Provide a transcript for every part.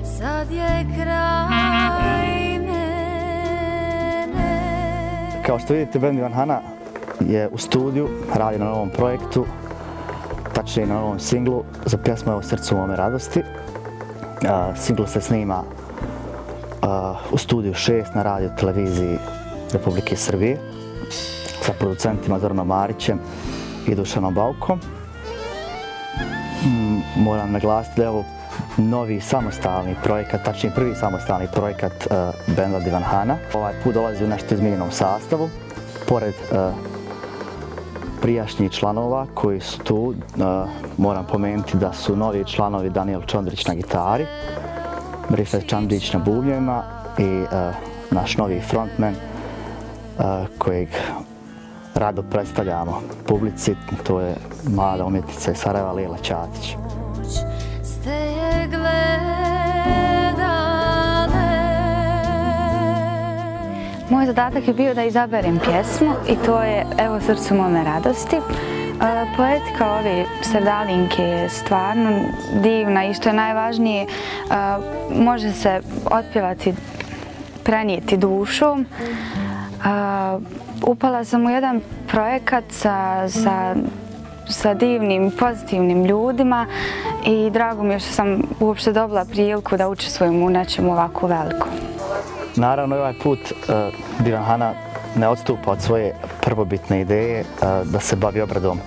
Sad je kraj mene. Kao što vidite, bend Ivan Hana je u studiju, radi na novom projektu, tačnije na novom singlu za pjesmu Evo srcu mome radosti. Singl se snima u studiju 6 na radio televiziji Republike Srbije sa producentima Zoranom Marićem i Dušanom Baukom. Moram naglasiti da je ovo novi samostalni projekat, tačnije prvi samostalni projekat benda Ivan Hana. Ovaj put dolazi u nešto izmijenjenom sastavu. Pored prijašnjih članova koji su tu, moram pomenuti da su novi članovi Danijel Čondrić na gitari, Rifet Čandrić na bubnjevima i naš novi frontman kojeg rado predstavljamo publici, to je mlada umjetnica iz Sarajeva, Lijela Ćatić. Moj zadatak je bio da izaberem pjesmu i to je Evo srcu mome radosti. Poetika ove Sevdalinke je stvarno divna i što je najvažnije, može se otpjevati, prenijeti dušom. Upala sam u jedan projekat sa divnim, pozitivnim ljudima i drago mi je što sam uopšte dobila priliku da učestvujem u nečemu ovako velikom. Naravno, ovaj put Ivan Hana ne odstupa od svoje prvobitne ideje da se bavi obradom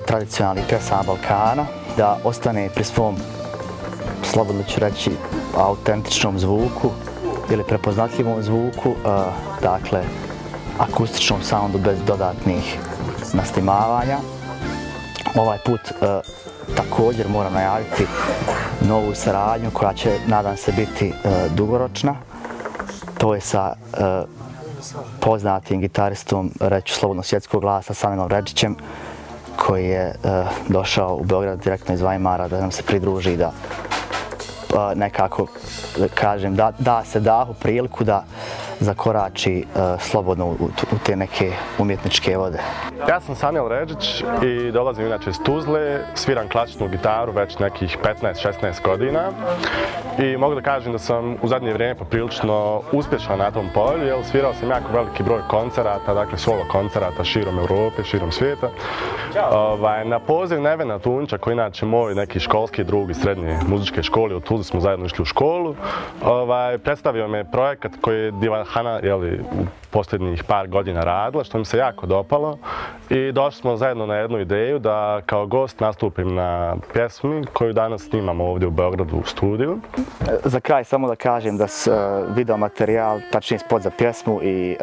tradicionalnih pjesama Balkana, da ostane pri svom, slobodno ću reći, autentičnom zvuku ili prepoznatljivom zvuku, dakle akustičnom soundu bez dodatnih nasnimavanja. Ovaj put također moram najaviti novu saradnju koja će, nadam se, biti dugoročna. To je sa poznatim gitaristom, reću slobodno, svjetskog glasa, Saminom Redžićem, koji je došao u Beograd direktno iz Vajmara da nam se pridruži i da nekako, kažem, da se dahu priliku da zakorači slobodno u te neke umjetničke vode. Ja sam Sanijel Redžić i dolazim inače iz Tuzle, sviram klasičnu gitaru već nekih 15-16 godina i mogu da kažem da sam u zadnje vrijeme poprilično uspješan na tom polju, jer svirao sam jako veliki broj koncerata, dakle solo koncerata širom Europe, širom svijeta. Na poziv Nevena Tunča, koji inače moj neki školski drug iz srednje muzičke škole, u Tuzli smo zajedno išli u školu, predstavio me projekat koji je Ivan Hana u posljednjih par godina radila, što mi se jako dopalo i došli smo zajedno na jednu ideju da kao gost nastupim na pjesmi koju danas snimamo ovdje u Beogradu u studiju. Za kraj samo da kažem da video materijal, tačnije spot za pjesmu i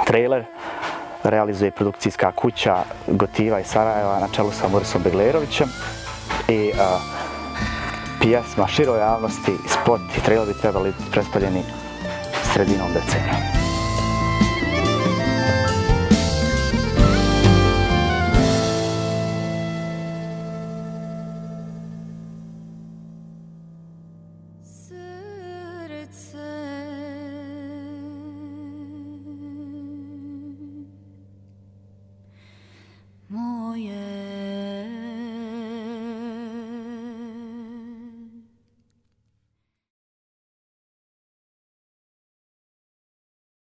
trailer realizuje produkcijska kuća Gotiva iz Sarajeva na čelu sa Morisom Beglerovićem i pjesma široj javnosti, spot i trailer bi trebali predstavljeni sredinom decembra.